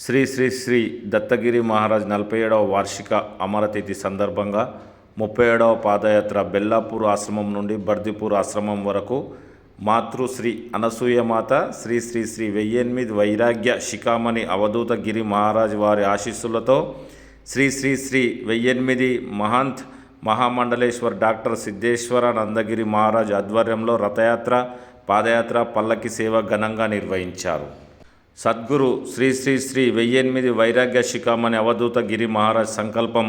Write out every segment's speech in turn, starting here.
శ్రీ శ్రీ శ్రీ దత్తగిరి మహారాజ్ 47వ వార్షిక అమరతిథి సందర్భంగా 37వ పాదయాత్ర బెల్లాపూర్ ఆశ్రమం నుండి బర్దిపూర్ ఆశ్రమం వరకు మాతృశ్రీ అనసూయమాత శ్రీ శ్రీ శ్రీ 1008 వైరాగ్య శిఖామణి అవధూత గిరి మహారాజ్ వారి ఆశీస్సులతో శ్రీ శ్రీ శ్రీ 1008 మహంత్ మహామండలేశ్వర్ డాక్టర్ సిద్ధేశ్వర నందగిరి మహారాజ్ ఆధ్వర్యంలో రథయాత్ర పాదయాత్ర పల్లకి సేవ ఘనంగా నిర్వహించారు. సద్గురు శ్రీ శ్రీ శ్రీ 1008 వైరాగ్య శిఖామణి అవధూత గిరి మహారాజ్ సంకల్పం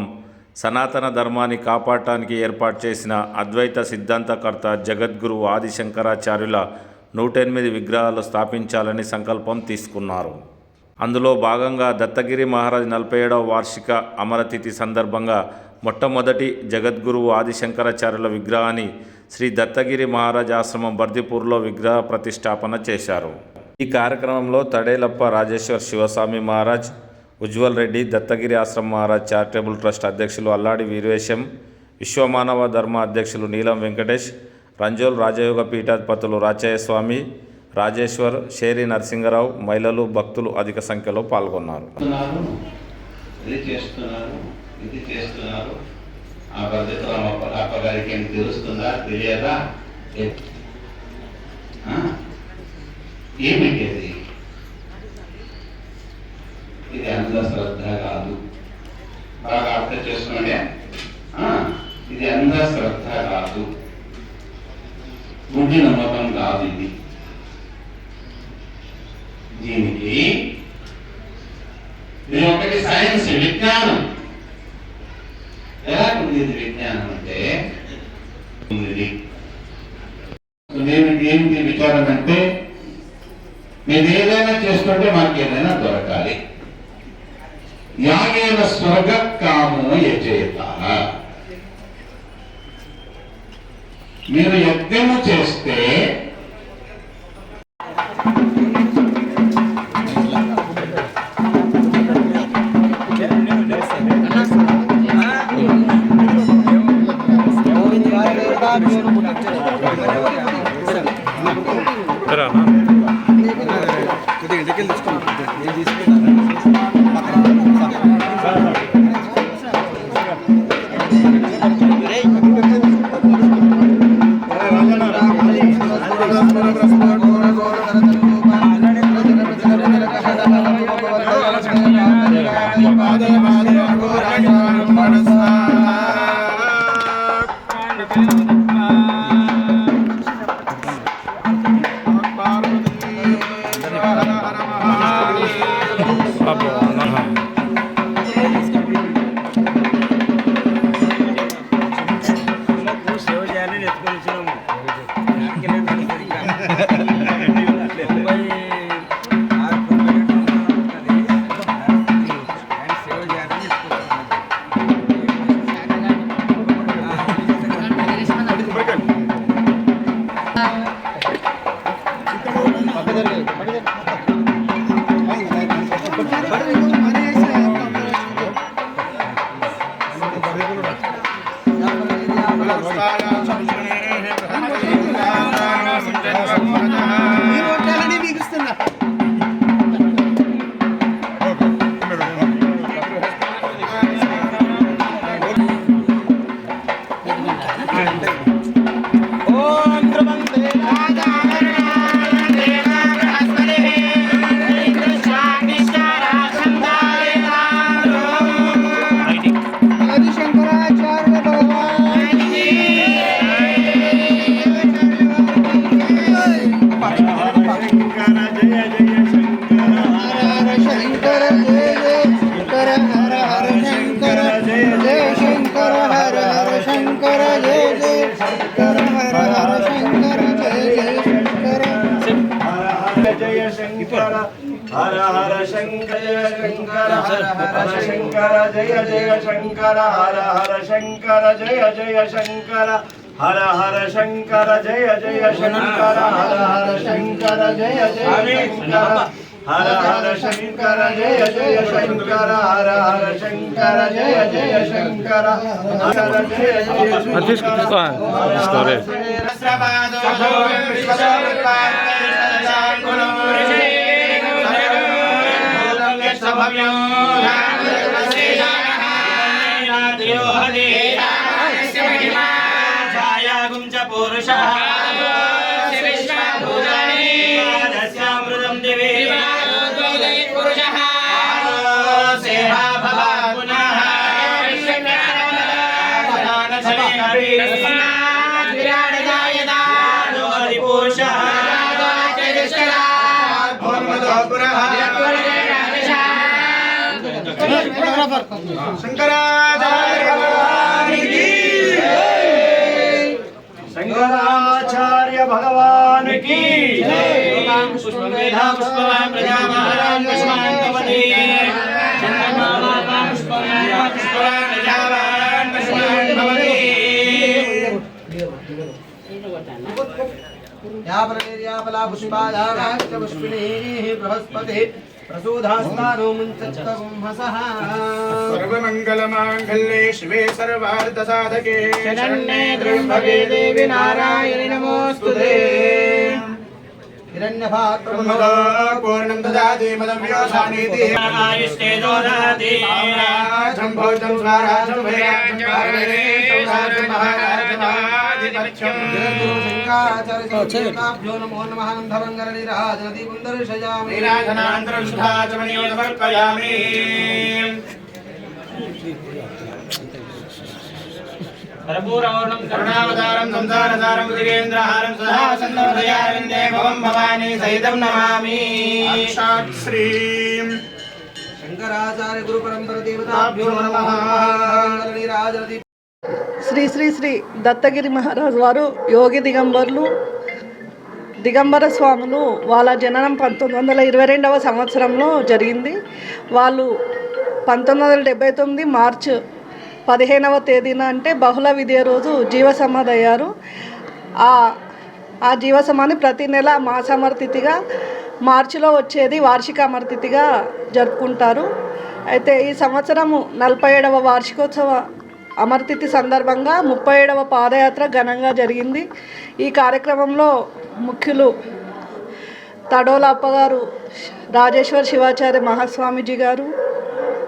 సనాతన ధర్మాన్ని కాపాడటానికి ఏర్పాటు చేసిన అద్వైత సిద్ధాంతకర్త జగద్గురు ఆదిశంకరాచార్యుల 108 విగ్రహాలు స్థాపించాలని సంకల్పం తీసుకున్నారు. అందులో భాగంగా దత్తగిరి మహారాజ్ 47వ వార్షిక అమరతిథి సందర్భంగా మొట్టమొదటి జగద్గురువు ఆదిశంకరాచార్యుల విగ్రహాన్ని శ్రీ దత్తగిరి మహారాజ్ ఆశ్రమం బర్దిపూర్లో విగ్రహ ప్రతిష్టాపన చేశారు. ఈ కార్యక్రమంలో తడేలప్ప రాజేశ్వర్ శివస్వామి మహారాజ్, ఉజ్వల్ రెడ్డి, దత్తగిరి ఆశ్రమ మహారాజ్ చారిటబుల్ ట్రస్ట్ అధ్యక్షులు అల్లాడి వీరవేశం, విశ్వమానవ ధర్మ అధ్యక్షులు నీలం వెంకటేష్, రంజోల్ రాజయోగ పీఠాధిపతులు రాచయ్యస్వామి, రాజేశ్వర్, షేరి నరసింగరావు, మహిళలు, భక్తులు అధిక సంఖ్యలో పాల్గొన్నారు. ఏమిటి అది? ఇది అంధశ్రద్ధ కాదు. బాగా అర్థం చేసుకోండి. ఇది అంధశ్రద్ధ కాదు, గుడ్డి నమ్మకం కాదు. ఇది దీనికి ఇది ఒకటి సైన్స్, విజ్ఞానం. ఎలా ఉంది ఇది విజ్ఞానం అంటే? ఏమిటి విచారం అంటే, మీరు ఏదైనా చేసుకుంటే మాకు ఏదైనా దొరకాలి. యాగేన స్వర్గ కామో యజేత. మీరు యజ్ఞము చేస్తే हर हर शंकर शंकर हर हर शंकर जय जय शंकर हर हर शंकर जय जय शंकर हर हर शंकर जय जय शंकर हर हर शंकर जय जय शंकर हर हर शंकर जय जय शंकर हर हर शंकर जय जय शंकर हर जय जय शंकर భవ్యం ఛాయాగుం చ పురుషః దస్యామృతం దివి పురుషః సేహా భవాత్ పునః शंकराचार्य भगवान की पुष्पवान् प्रजावान् पुष्पान् भवति पुष्पवान् प्रजावान् पुष्पान् भवति यापला पुष्पादाराश्च पुष्पिणीः बृहस्पतिः प्रसूधास्तानो मुञ्चत्तकुम्भसः सर्वमङ्गलमाङ्गल्ये शिवे सर्वार्थसाधके शरण्ये त्र्यम्बके देवी नारायणि नमोऽस्तुते हिरण्यपात्रमदा पूर्णं ददाति मदव्योसानीति आयुष्तेजो ददाति सम्भोजं स्वाराजं भयाजं भारणे संसारं महाराजमाधिपत्यं शङ्कराचार्यभ्यो नमो नमः नन्दमङ्गलनिराजनदी पुन्दर्शयामि नीराजनान्तरं सुधाचमनियो समर्पयामि कर्पूरवर्णं करुणावतारं संसारसारं मृगेन्द्रहारं सदा सन्नोदयाविन्दे भवं भवानी सहितं नमामि साक्षात् श्रीं शङ्कराचार्य गुरुपरम्परा देवताभ्यो नमः नन्दमङ्गलनिराजनदी శ్రీ శ్రీ శ్రీ దత్తగిరి మహారాజు వారు యోగి దిగంబరులు దిగంబర స్వాములు వాళ్ళ జననం 1922వ సంవత్సరంలో జరిగింది. వాళ్ళు 1979 మార్చి 15వ తేదీన అంటే బహుళ విద్య రోజు జీవ సమాధి అయ్యారు. ఆ జీవ సమాధి ప్రతి నెల మాసామర్తిథిగా మార్చిలో వచ్చేది వార్షిక అమర్తిథిగా జరుపుకుంటారు. అయితే ఈ సంవత్సరము 47వ వార్షికోత్సవ అమర్తిథి సందర్భంగా 37వ పాదయాత్ర ఘనంగా జరిగింది. ఈ కార్యక్రమంలో ముఖ్యులు తడోల అప్పగారు, రాజేశ్వర్ శివాచార్య మహాస్వామీజీ గారు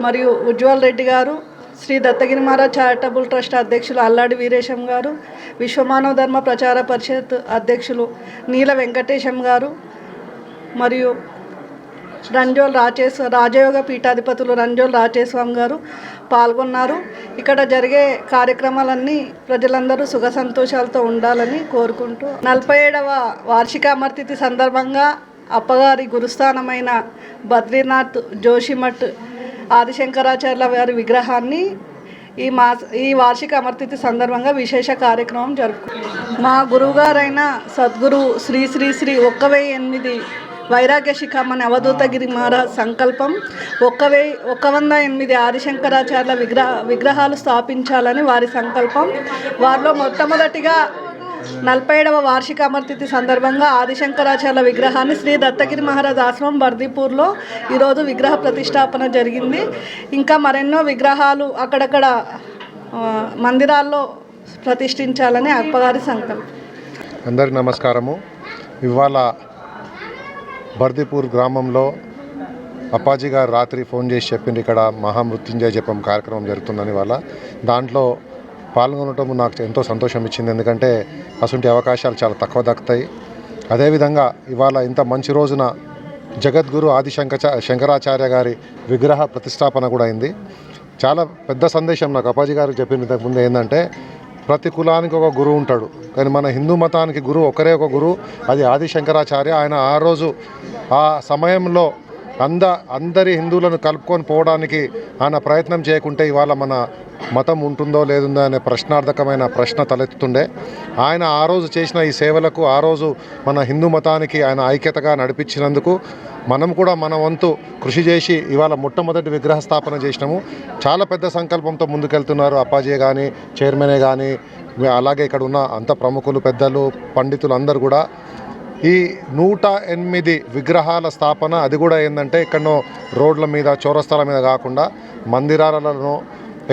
మరియు ఉజ్వల్ రెడ్డి గారు, శ్రీ దత్తగిరి మహారాజ్ చారిటబుల్ ట్రస్ట్ అధ్యక్షులు అల్లాడి వీరేశం గారు, విశ్వమానవ ధర్మ ప్రచార పరిషత్ అధ్యక్షులు నీల వెంకటేశం గారు మరియు రాజయోగ పీఠాధిపతులు రంజోల్ రాజేస్వామి గారు పాల్గొన్నారు. ఇక్కడ జరిగే కార్యక్రమాలన్నీ ప్రజలందరూ సుఖ సంతోషాలతో ఉండాలని కోరుకుంటూ 47వ వార్షిక అమర్తిథి సందర్భంగా అప్పగారి గురుస్థానమైన బద్రీనాథ్ జోషిమఠ్ ఆదిశంకరాచార్యుల వారి విగ్రహాన్ని ఈ వార్షిక అమర్తిథి సందర్భంగా విశేష కార్యక్రమం జరుపుకుంటారు. మా గురువుగారైన సద్గురు శ్రీ శ్రీ శ్రీ 1008 వైరాగ్య శిఖామణి అవధూతగిరి మహారాజ్ సంకల్పం 108 ఆదిశంకరాచార్యుల విగ్రహాలు స్థాపించాలని వారి సంకల్పం. వారిలో మొట్టమొదటిగా 47వ వార్షిక అమర్తిథి సందర్భంగా ఆదిశంకరాచార్యుల విగ్రహాన్ని శ్రీ దత్తగిరి మహారాజ్ ఆశ్రమం బర్దీపూర్లో ఈరోజు విగ్రహ ప్రతిష్టాపన జరిగింది. ఇంకా మరెన్నో విగ్రహాలు అక్కడక్కడ మందిరాల్లో ప్రతిష్ఠించాలని అప్పగారి సంకల్పం. అందరికీ నమస్కారము. ఇవాళ బర్దీపూర్ గ్రామంలో అప్పాజీ గారు రాత్రి ఫోన్ చేసి చెప్పింది ఇక్కడ మహామృత్యుంజయ జపం కార్యక్రమం జరుగుతుందని. వాళ్ళ దాంట్లో పాల్గొనటం నాకు ఎంతో సంతోషం ఇచ్చింది. ఎందుకంటే అటువంటి అవకాశాలు చాలా తక్కువ దక్కుతాయి. అదేవిధంగా ఇవాళ ఇంత మంచి రోజున జగద్గురు శంకరాచార్య గారి విగ్రహ ప్రతిష్టాపన కూడా అయింది. చాలా పెద్ద సందేశం నాకు అప్పాజీ గారు చెప్పిన ఇంతకుముందు ఏంటంటే ప్రతి కులానికి ఒక గురువు ఉంటాడు, కానీ మన హిందూ మతానికి గురువు ఒకరే ఒక గురువు, అది ఆదిశంకరాచార్య. ఆయన ఆ రోజు ఆ సమయంలో అందరి హిందువులను కలుపుకొని పోవడానికి ఆయన ప్రయత్నం చేయకుంటే ఇవాళ మన మతం ఉంటుందో లేదుందో అనే ప్రశ్నార్థకమైన ప్రశ్న తలెత్తుతుండే. ఆయన ఆ రోజు చేసిన ఈ సేవలకు, ఆ రోజు మన హిందూ మతానికి ఆయన ఐక్యతగా నడిపించినందుకు మనం కూడా మన వంతు కృషి చేసి ఇవాళ మొట్టమొదటి విగ్రహ స్థాపన చేసినాము. చాలా పెద్ద సంకల్పంతో ముందుకెళ్తున్నారు అప్పాజీ కానీ, చైర్మనే కానీ, అలాగే ఇక్కడ ఉన్న అంత ప్రముఖులు, పెద్దలు, పండితులు అందరూ కూడా. ఈ 108 విగ్రహాల స్థాపన అది కూడా ఏంటంటే ఎక్కడనో రోడ్ల మీద, చౌరస్తాల మీద కాకుండా మందిరాలలో,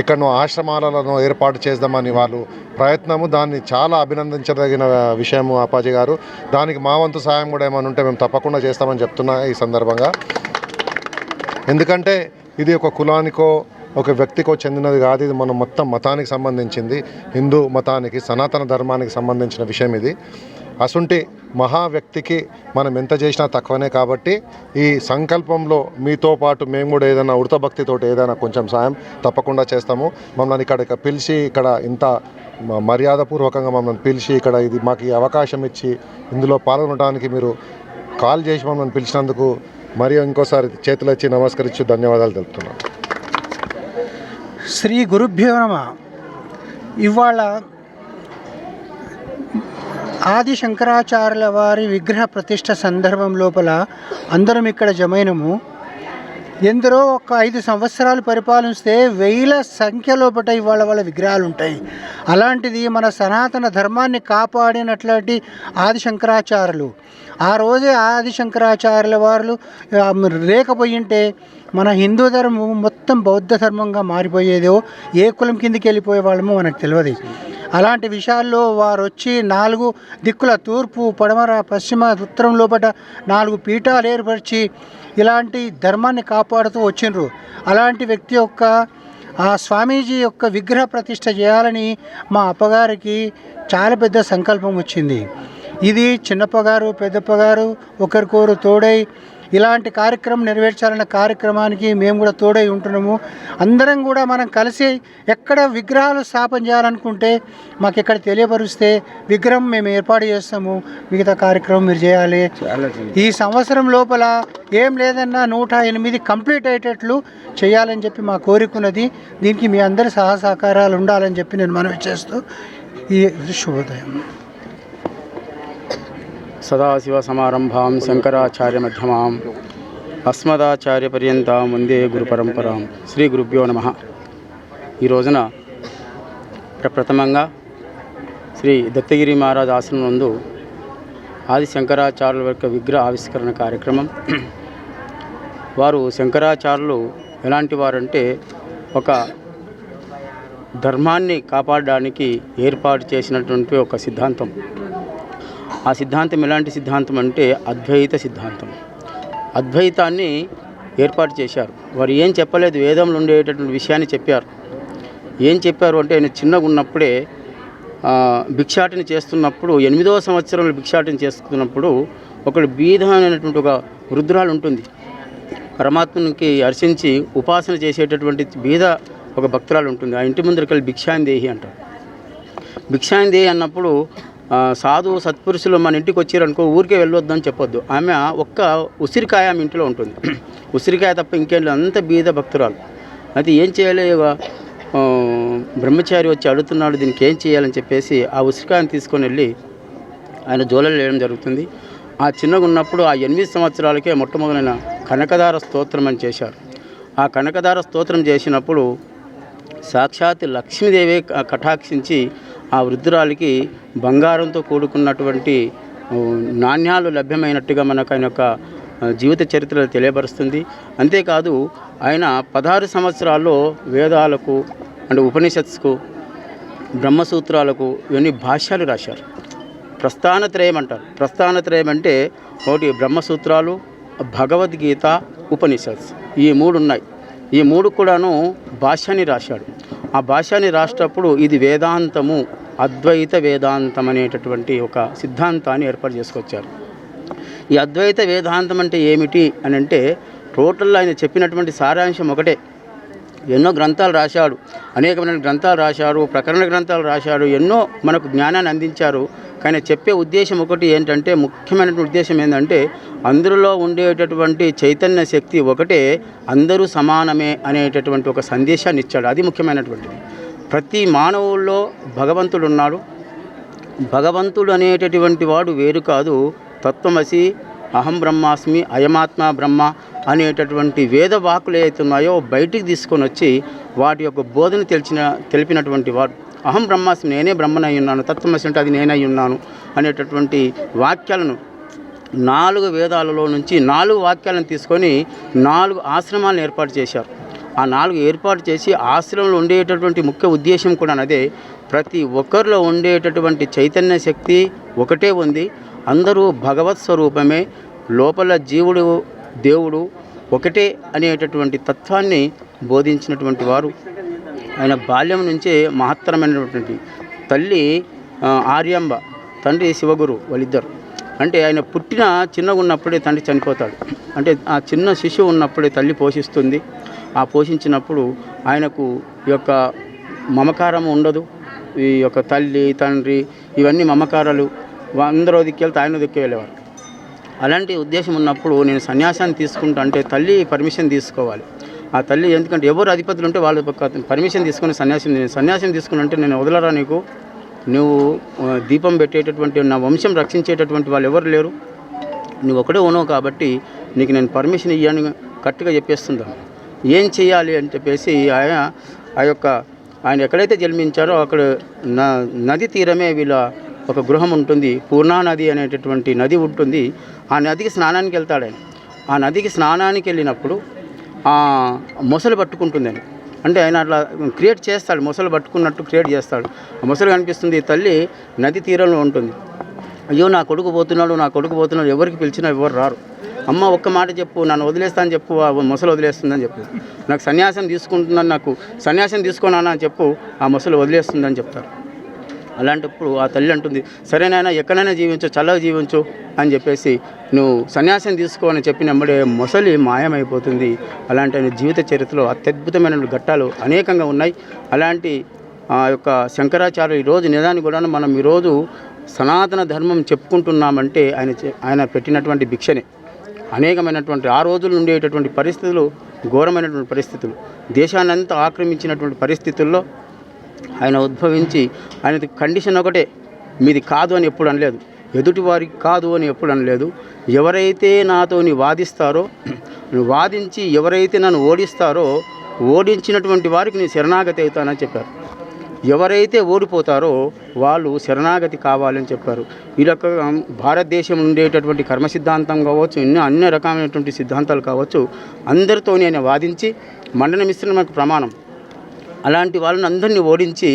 ఎక్కడనో ఆశ్రమాలలో ఏర్పాటు చేద్దామని వాళ్ళు ప్రయత్నము. దాన్ని చాలా అభినందించదగిన విషయము అప్పాజీ గారు. దానికి మా వంతు సాయం కూడా ఏమైనా ఉంటే మేము తప్పకుండా చేస్తామని చెప్తున్నా ఈ సందర్భంగా. ఎందుకంటే ఇది ఒక కులానికో ఒక వ్యక్తికో చెందినది కాదు. ఇది మనం మొత్తం మతానికి సంబంధించింది, హిందూ మతానికి, సనాతన ధర్మానికి సంబంధించిన విషయం ఇది. అసుంటి మహా వ్యక్తికి మనం ఎంత చేసినా తక్కువనే. కాబట్టి ఈ సంకల్పంలో మీతో పాటు మేము కూడా ఏదైనా ఉడతభక్తితో ఏదైనా కొంచెం సాయం తప్పకుండా చేస్తాము. మమ్మల్ని ఇక్కడ పిలిచి, ఇక్కడ ఇంత మర్యాదపూర్వకంగా మమ్మల్ని పిలిచి ఇక్కడ ఇది మాకు ఈ అవకాశం ఇచ్చి ఇందులో పాల్గొనడానికి మీరు కాల్ చేసి మమ్మల్ని పిలిచినందుకు మరియు ఇంకోసారి చేతులెత్తి నమస్కరించి ధన్యవాదాలు తెలుపుతున్నాను. శ్రీ గురుభ్యో నమః. ఇవాళ ఆది శంకరాచార్యుల వారి విగ్రహ ప్రతిష్ఠ సందర్భం లోపల అందరం ఇక్కడ జమైనము. ఎందరో ఒక 5 సంవత్సరాలు పరిపాలిస్తే వేల సంఖ్య లోపల ఇవాళ వాళ్ళ విగ్రహాలు ఉంటాయి. అలాంటిది మన సనాతన ధర్మాన్ని కాపాడినట్లాంటి ఆది శంకరాచార్యులు, ఆ రోజే ఆది శంకరాచార్యుల వారు లేకపోయింటే మన హిందూ ధర్మం మొత్తం బౌద్ధ ధర్మంగా మారిపోయేదో, ఏ కులం కిందికి వెళ్ళిపోయే వాళ్ళమో మనకు తెలియదు. అలాంటి విషయాల్లో వారు వచ్చి 4 దిక్కుల తూర్పు, పడమర, పశ్చిమ, ఉత్తరం లోపల 4 పీఠాలు ఏర్పరిచి ఇలాంటి ధర్మాన్ని కాపాడుతూ వచ్చిండ్రు. అలాంటి వ్యక్తి యొక్క ఆ స్వామీజీ యొక్క విగ్రహ ప్రతిష్ఠ చేయాలని మా అప్పగారికి చాలా పెద్ద సంకల్పం వచ్చింది. ఇది చిన్నప్పగారు, పెద్దప్పగారు ఒకరికొకరు తోడై ఇలాంటి కార్యక్రమం నెరవేర్చాలన్న కార్యక్రమానికి మేము కూడా తోడై ఉంటున్నాము. అందరం కూడా మనం కలిసి ఎక్కడ విగ్రహాలు స్థాపన చేయాలనుకుంటే మాకు ఇక్కడ తెలియపరిస్తే విగ్రహం మేము ఏర్పాటు చేస్తాము, మిగతా కార్యక్రమం మీరు చేయాలి. ఈ సంవత్సరం లోపల ఏం లేదన్నా 108 కంప్లీట్ అయ్యేటట్లు చేయాలని చెప్పి మా కోరికున్నది. దీనికి మీ అందరి సహకారాలు ఉండాలని చెప్పి నేను మనవి చేస్తూ ఈ శుభోదయం. సదాశివసమారంభాం శంకరాచార్య మధ్యమాం అస్మదాచార్య పర్యంతం వందే గురు పరంపరాం. శ్రీ గురుభ్యో నమః. ఈ రోజున ప్రప్రథమంగా శ్రీ దత్తగిరి మహారాజ్ ఆశ్రమం నందు ఆది శంకరాచార్యుల యొక్క విగ్రహ ఆవిష్కరణ కార్యక్రమం. వారు శంకరాచార్యులు ఎలాంటి వారంటే ఒక ధర్మాన్ని కాపాడడానికి ఏర్పాటు చేసినటువంటి ఒక సిద్ధాంతం. ఆ సిద్ధాంతం ఎలాంటి సిద్ధాంతం అంటే అద్వైత సిద్ధాంతం. అద్వైతాన్ని ఏర్పాటు చేశారు. వారు ఏం చెప్పలేదు, వేదంలో ఉండేటటువంటి విషయాన్ని చెప్పారు. ఏం చెప్పారు అంటే, ఆయన చిన్నగా ఉన్నప్పుడే భిక్షాటన చేస్తున్నప్పుడు 8వ సంవత్సరంలో భిక్షాటన చేస్తున్నప్పుడు ఒకడు బీదమైనటువంటి ఒక వృద్ధురాలు ఉంటుంది. పరమాత్మనికి అర్చించి ఉపాసన చేసేటటువంటి బీద ఒక భక్తురాలు ఉంటుంది. ఆ ఇంటి ముందరికి వెళ్ళి భిక్షాందేహి అంటారు. భిక్షాందేహి అన్నప్పుడు సాధు సత్పురుషులు మన ఇంటికి వచ్చారనుకో ఊరికే వెళ్ళొద్దని చెప్పొద్దు. ఆమె ఒక్క ఉసిరికాయ ఆమె ఇంట్లో ఉంటుంది. ఉసిరికాయ తప్ప ఇంకేం అంత బీద భక్తురాలు. అయితే ఏం చేయాలి, బ్రహ్మచారి వచ్చి అడుగుతున్నాడు, దీనికి ఏం చేయాలని చెప్పేసి ఆ ఉసిరికాయను తీసుకొని వెళ్ళి ఆయన జోలలు వేయడం జరుగుతుంది. ఆ చిన్నగా ఉన్నప్పుడు ఆ 8 సంవత్సరాలకే మొట్టమొదలైన కనకదార స్తోత్రం అని చేశారు. ఆ కనకదార స్తోత్రం చేసినప్పుడు సాక్షాత్ లక్ష్మీదేవి కటాక్షించి ఆ వృద్ధురాలికి బంగారంతో కూడుకున్నటువంటి నాణ్యాలు లభ్యమైనట్టుగా మనకు ఆయన యొక్క జీవిత చరిత్రలు తెలియపరుస్తుంది. అంతేకాదు ఆయన 16 సంవత్సరాల్లో వేదాలకు అంటే ఉపనిషత్స్కు, బ్రహ్మసూత్రాలకు ఇవన్నీ భాష్యాలు రాశారు. ప్రస్థానత్రయం అంటారు. ప్రస్థానత్రయం అంటే ఒకటి బ్రహ్మసూత్రాలు, భగవద్గీత, ఉపనిషత్స్, ఈ 3 ఉన్నాయి. ఈ 3 కూడాను భాష్యాన్ని రాశాడు. ఆ భాష్యాన్ని రాసేటప్పుడు ఇది వేదాంతము, అద్వైత వేదాంతం అనేటటువంటి ఒక సిద్ధాంతాన్ని ఏర్పాటు చేసుకొచ్చారు. ఈ అద్వైత వేదాంతం అంటే ఏమిటి అని అంటే టోటల్లో ఆయన చెప్పినటువంటి సారాంశం ఒకటే. ఎన్నో గ్రంథాలు రాశాడు, అనేకమైన గ్రంథాలు రాశాడు, ప్రకరణ గ్రంథాలు రాశాడు, ఎన్నో మనకు జ్ఞానాన్ని అందించారు. కానీ చెప్పే ఉద్దేశం ఒకటి ఏంటంటే, ముఖ్యమైనటువంటి ఉద్దేశం ఏంటంటే అందరిలో ఉండేటటువంటి చైతన్య శక్తి ఒకటే, అందరూ సమానమే అనేటటువంటి ఒక సందేశాన్ని ఇచ్చాడు. అది ముఖ్యమైనటువంటిది. ప్రతి మానవుల్లో భగవంతుడు ఉన్నాడు. భగవంతుడు అనేటటువంటి వాడు వేరు కాదు. తత్వమసి, అహం బ్రహ్మాస్మి, అయమాత్మ బ్రహ్మ అనేటటువంటి వేద వాకులు ఏవైతే ఉన్నాయో బయటికి తీసుకొని వచ్చి వాటి యొక్క బోధన తెలిపినటువంటి వాడు. అహం బ్రహ్మాస్మి, నేనే బ్రహ్మనై ఉన్నాను, తత్వమసి అంటే అది నేనై ఉన్నాను అనేటటువంటి వాక్యాలను 4 వేదాలలో నుంచి 4 వాక్యాలను తీసుకొని 4 ఆశ్రమాలను ఏర్పాటు చేశారు. ఆ 4 ఏర్పాటు చేసి ఆశ్రమంలో ఉండేటటువంటి ముఖ్య ఉద్దేశం కూడా అదే. ప్రతి ఒక్కరిలో ఉండేటటువంటి చైతన్య శక్తి ఒకటే ఉంది. అందరూ భగవత్ స్వరూపమే. లోపల జీవుడు దేవుడు, ఒకటే అనేటటువంటి తత్వాన్ని బోధించినటువంటి వారు. ఆయన బాల్యం నుంచే మహత్తరమైనటువంటి తల్లి ఆర్యాంబ, తండ్రి శివగురు, వాళ్ళిద్దరు. అంటే ఆయన పుట్టిన చిన్నగా ఉన్నప్పుడే తండ్రి చనిపోతాడు. అంటే ఆ చిన్న శిశువు ఉన్నప్పుడే తల్లి పోషిస్తుంది. ఆ పోషించినప్పుడు ఆయనకు ఈ యొక్క మమకారం ఉండదు. ఈ యొక్క తల్లి తండ్రి ఇవన్నీ మమకారాలు అందరూ దిక్కెళ్తే ఆయన దిక్కి వెళ్ళేవారు. అలాంటి ఉద్దేశం ఉన్నప్పుడు నేను సన్యాసాన్ని తీసుకుంటా అంటే తల్లి పర్మిషన్ తీసుకోవాలి. ఆ తల్లి ఎందుకంటే ఎవరు అధిపతులు ఉంటే వాళ్ళు పర్మిషన్ తీసుకొని సన్యాసం తీసుకుని అంటే నేను వదలరా, నీకు నువ్వు దీపం పెట్టేటటువంటి నా వంశం రక్షించేటటువంటి వాళ్ళు ఎవరు లేరు, నువ్వు ఒకడే ఉన్నావు కాబట్టి నీకు నేను పర్మిషన్ ఇవ్వని కరెక్ట్గా చెప్పేస్తుందాం. ఏం చేయాలి అని చెప్పేసి ఆయన ఎక్కడైతే జన్మించారో అక్కడ నది తీరమే వీళ్ళ ఒక గృహం ఉంటుంది. పూర్ణా నది అనేటటువంటి నది ఉంటుంది. ఆ నదికి స్నానానికి వెళ్తాడు ఆయన. ఆ నదికి స్నానానికి వెళ్ళినప్పుడు మొసలు పట్టుకుంటుందని, అంటే ఆయన అట్లా క్రియేట్ చేస్తాడు, మొసలు పట్టుకున్నట్టు క్రియేట్ చేస్తాడు. ఆ మొసలు కనిపిస్తుంది, తల్లి నది తీరంలో ఉంటుంది. అయ్యో నా కొడుకు పోతున్నాడు, ఎవరికి పిలిచినా ఎవరు రారు. అమ్మ ఒక్క మాట చెప్పు, నన్ను వదిలేస్తాను చెప్పు, ఆ మొసలు వదిలేస్తుందని చెప్పు. నాకు సన్యాసం తీసుకుంటున్నాను, నాకు సన్యాసం తీసుకోనా అని చెప్పు, ఆ మొసలు వదిలేస్తుందని చెప్తారు. అలాంటప్పుడు ఆ తల్లి అంటుంది, సరేనైనా ఎక్కడైనా జీవించు, చల్లగా జీవించు అని చెప్పేసి నువ్వు సన్యాసం తీసుకో అని చెప్పినప్పుడే మొసలి మాయమైపోతుంది. అలాంటి ఆయన జీవిత చరిత్రలో అత్యద్భుతమైన ఘట్టాలు అనేకంగా ఉన్నాయి. అలాంటి ఆ యొక్క శంకరాచార్య ఈరోజు నిజాన్ని కూడా మనం ఈరోజు సనాతన ధర్మం చెప్పుకుంటున్నామంటే ఆయన పెట్టినటువంటి భిక్షనే. అనేకమైనటువంటి ఆ రోజులు ఉండేటటువంటి పరిస్థితులు ఘోరమైనటువంటి పరిస్థితులు, దేశాన్నంతా ఆక్రమించినటువంటి పరిస్థితుల్లో ఆయన ఉద్భవించి ఆయన కండిషన్ ఒకటే, మీది కాదు అని ఎప్పుడు అనలేదు, ఎదుటి వారికి కాదు అని ఎప్పుడు అనలేదు. ఎవరైతే నాతోని వాదిస్తారో, వాదించి ఎవరైతే నన్ను ఓడిస్తారో ఓడించినటువంటి వారికి నేను శరణాగతి అవుతానని చెప్పారు. ఎవరైతే ఓడిపోతారో వాళ్ళు శరణాగతి కావాలని చెప్పారు. ఈ రకంగా భారతదేశం ఉండేటటువంటి కర్మ సిద్ధాంతం కావచ్చు, అన్ని రకమైనటువంటి సిద్ధాంతాలు కావచ్చు, అందరితో నేను వాదించి మండన మిశ్రమకు ప్రమాణం అలాంటి వాళ్ళని అందరినీ ఓడించి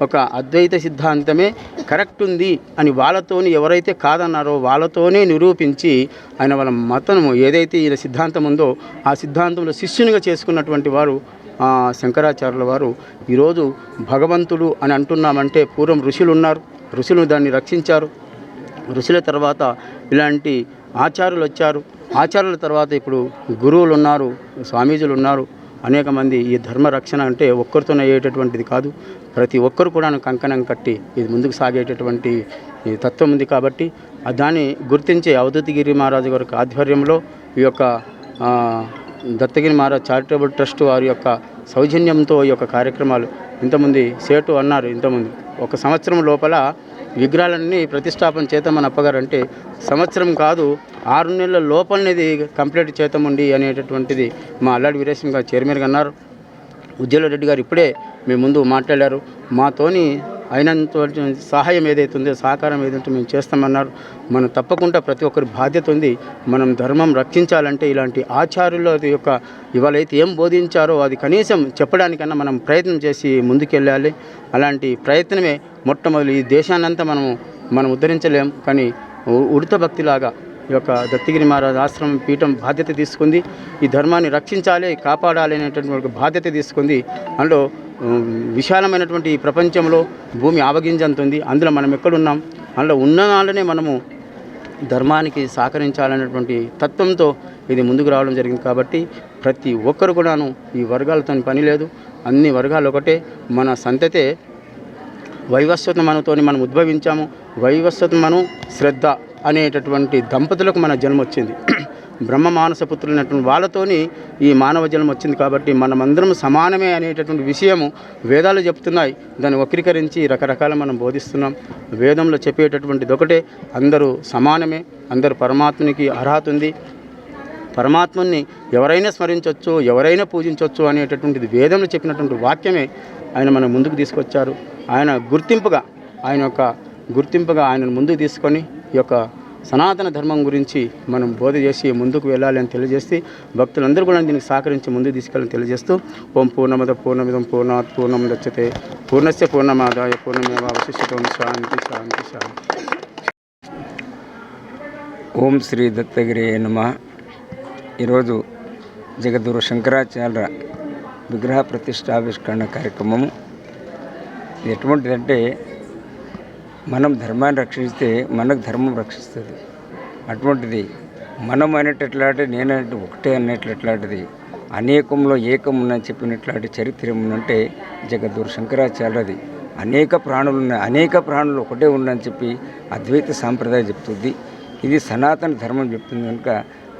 ఒక అద్వైత సిద్ధాంతమే కరెక్ట్ ఉంది అని వాళ్ళతోని ఎవరైతే కాదన్నారో వాళ్ళతోనే నిరూపించి ఆయన వాళ్ళ మతము ఏదైతే ఈయన సిద్ధాంతం ఉందో ఆ సిద్ధాంతంలో శిష్యునిగా చేసుకున్నటువంటి వారు శంకరాచార్యుల వారు. ఈరోజు భగవంతుడు అని అంటున్నామంటే పూర్వం ఋషులు ఉన్నారు, ఋషులు దాన్ని రక్షించారు. ఋషుల తర్వాత ఇలాంటి ఆచార్యులు వచ్చారు, ఆచార్యుల తర్వాత ఇప్పుడు గురువులు ఉన్నారు, స్వామీజీలు ఉన్నారు. అనేక మంది ఈ ధర్మ రక్షణ అంటే ఒక్కరితోనే అయ్యేటటువంటిది కాదు, ప్రతి ఒక్కరు కూడా కంకణం కట్టి ఇది ముందుకు సాగేటటువంటి తత్వం ఉంది. కాబట్టి దాన్ని గుర్తించే అవధూతగిరి మహారాజు గారి ఆధ్వర్యంలో ఈ యొక్క దత్తగిరి మహారాజ్ చారిటబుల్ ట్రస్ట్ వారి యొక్క సౌజన్యంతో ఈ యొక్క కార్యక్రమాలు ఇంతమంది సేటు అన్నారు. ఇంతమంది ఒక సంవత్సరం లోపల విగ్రహాలన్నీ ప్రతిష్టాపన చేద్దామని అప్పగారంటే సంవత్సరం కాదు 6 నెలల లోపలనేది కంప్లీట్ చేద్దామండి అనేటటువంటిది మా అల్లాడి వీరేశం గారు చైర్మన్గా అన్నారు. ఉజ్జల రెడ్డి గారు ఇప్పుడే మీ ముందు మాట్లాడారు. మాతోని అయినంత సహాయం ఏదైతుందో సహకారం ఏదైతే మేము చేస్తామన్నారు. మనం తప్పకుండా ప్రతి ఒక్కరి బాధ్యత ఉంది. మనం ధర్మం రక్షించాలంటే ఇలాంటి ఆచార్యుల యొక్క ఇవాళైతే ఏం బోధించారో అది కనీసం చెప్పడానికన్నా మనం ప్రయత్నం చేసి ముందుకెళ్ళాలి. అలాంటి ప్రయత్నమే మొట్టమొదటి ఈ దేశాన్నంతా మనం ఉద్ధరించలేం, కానీ ఉడత భక్తిలాగా ఈ యొక్క దత్తగిరి మహారాజ్ ఆశ్రమం పీఠం బాధ్యత తీసుకుంది. ఈ ధర్మాన్ని రక్షించాలి, కాపాడాలి అనేటటువంటి బాధ్యత తీసుకుంది. అందులో విశాలమైనటువంటి ఈ ప్రపంచంలో భూమి ఆవగింజంతుంది, అందులో మనం ఎక్కడున్నాం, అందులో ఉన్న వాళ్ళనే మనము ధర్మానికి సహకరించాలనేటువంటి తత్వంతో ఇది ముందుకు రావడం జరిగింది. కాబట్టి ప్రతి ఒక్కరు కూడాను ఈ వర్గాలతో పని లేదు, అన్ని వర్గాలు ఒకటే. మన సంతతే వైవస్వత మనతో మనం ఉద్భవించాము. వైవస్వత మను శ్రద్ధ అనేటటువంటి దంపతులకు మన జన్మ వచ్చింది. బ్రహ్మ మానస పుత్రులైనటువంటి వాళ్ళతోని ఈ మానవ జన్మ వచ్చింది. కాబట్టి మనమందరం సమానమే అనేటటువంటి విషయము వేదాలు చెప్తున్నాయి. దాన్ని వక్రీకరించి రకరకాల మనం బోధిస్తున్నాం. వేదంలో చెప్పేటటువంటిది ఒకటే, అందరూ సమానమే, అందరూ పరమాత్మనికి అర్హత ఉంది, పరమాత్మని ఎవరైనా స్మరించవచ్చు, ఎవరైనా పూజించవచ్చు అనేటటువంటిది వేదంలో చెప్పినటువంటి వాక్యమే ఆయన మన ముందుకు తీసుకొచ్చారు. ఆయన గుర్తింపుగా ఆయనను ముందుకు తీసుకొని ఈ యొక్క సనాతన ధర్మం గురించి మనం బోధ చేసి ముందుకు వెళ్ళాలి అని తెలియజేసి భక్తులందరూ కూడా దీనికి సహకరించి ముందుకు తీసుకెళ్ళని తెలియజేస్తూ ఓం పూర్ణమద పూర్ణమిదం పూర్ణాత్ పూర్ణముదచ్యతే పూర్ణస్య పూర్ణమాదాయ పూర్ణమేవావశిష్యతే. శాంతి శాంతి శాంతి. ఓం శ్రీ దత్తగిరి నమః. ఈరోజు జగద్గురు శంకరాచార్య విగ్రహ ప్రతిష్టావిష్కరణ కార్యక్రమము. ఇది ఎటువంటిదంటే మనం ధర్మాన్ని రక్షిస్తే మనకు ధర్మం రక్షిస్తుంది. అటువంటిది మనం అనేటట్లాంటి నేనంటే ఒకటే అనేటట్లాంటిది అనేకంలో ఏకం ఉందని చెప్పినట్లాంటి చరిత్ర ఏముందంటే జగద్గురు శంకరాచార్యది. అనేక ప్రాణులు ఉన్నాయి, అనేక ప్రాణులు ఒకటే ఉండని చెప్పి అద్వైత సాంప్రదాయం చెప్తుంది. ఇది సనాతన ధర్మం చెప్తుంది కనుక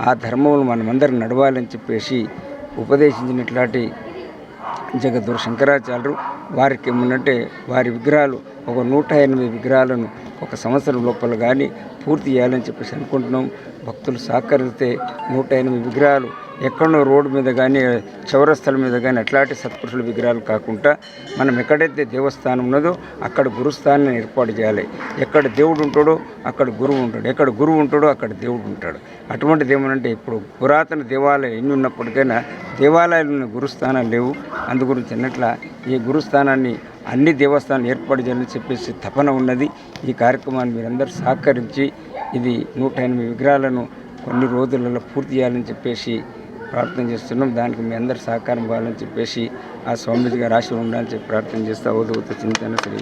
ఆ ధర్మంలో మనమందరం నడవాలని చెప్పేసి ఉపదేశించినట్లాంటి జగద్గురు శంకరాచార్యులు వారికి ఏమన్నంటే వారి విగ్రహాలు ఒక 108 విగ్రహాలను ఒక సంవత్సరం లోపల కానీ పూర్తి చేయాలని చెప్పేసి అనుకుంటున్నాం. భక్తులు సహకరిస్తే 108 విగ్రహాలు ఎక్కడో రోడ్డు మీద కానీ చౌరస్తల మీద కానీ అట్లాంటి సత్పురుషుల విగ్రహాలు కాకుండా మనం ఎక్కడైతే దేవస్థానం ఉన్నదో అక్కడ గురుస్థానాన్ని ఏర్పాటు చేయాలి. ఎక్కడ దేవుడు ఉంటాడో అక్కడ గురువు ఉంటాడు, ఎక్కడ గురువు ఉంటాడో అక్కడ దేవుడు ఉంటాడు. అటువంటిది ఏమనంటే ఇప్పుడు పురాతన దేవాలయం ఎన్ని ఉన్నప్పటికైనా దేవాలయాలు గురుస్థానాలు లేవు. అందు గురించి అన్నట్ల ఈ గురుస్థానాన్ని అన్ని దేవస్థానాలు ఏర్పాటు చేయాలని చెప్పేసి తపన ఉన్నది. ఈ కార్యక్రమాన్ని మీరందరూ సహకరించి ఇది 108 విగ్రహాలను కొన్ని రోజులలో పూర్తి చేయాలని చెప్పేసి ప్రార్థన చేస్తున్నాం. దానికి మీ అందరు సహకారం ఇవ్వాలని చెప్పేసి ఆ స్వామీజీ గారు ఆశీర్వాదం ఉండాలని చెప్పి ప్రార్థన చేస్తూ అవధూత చింతన శ్రీ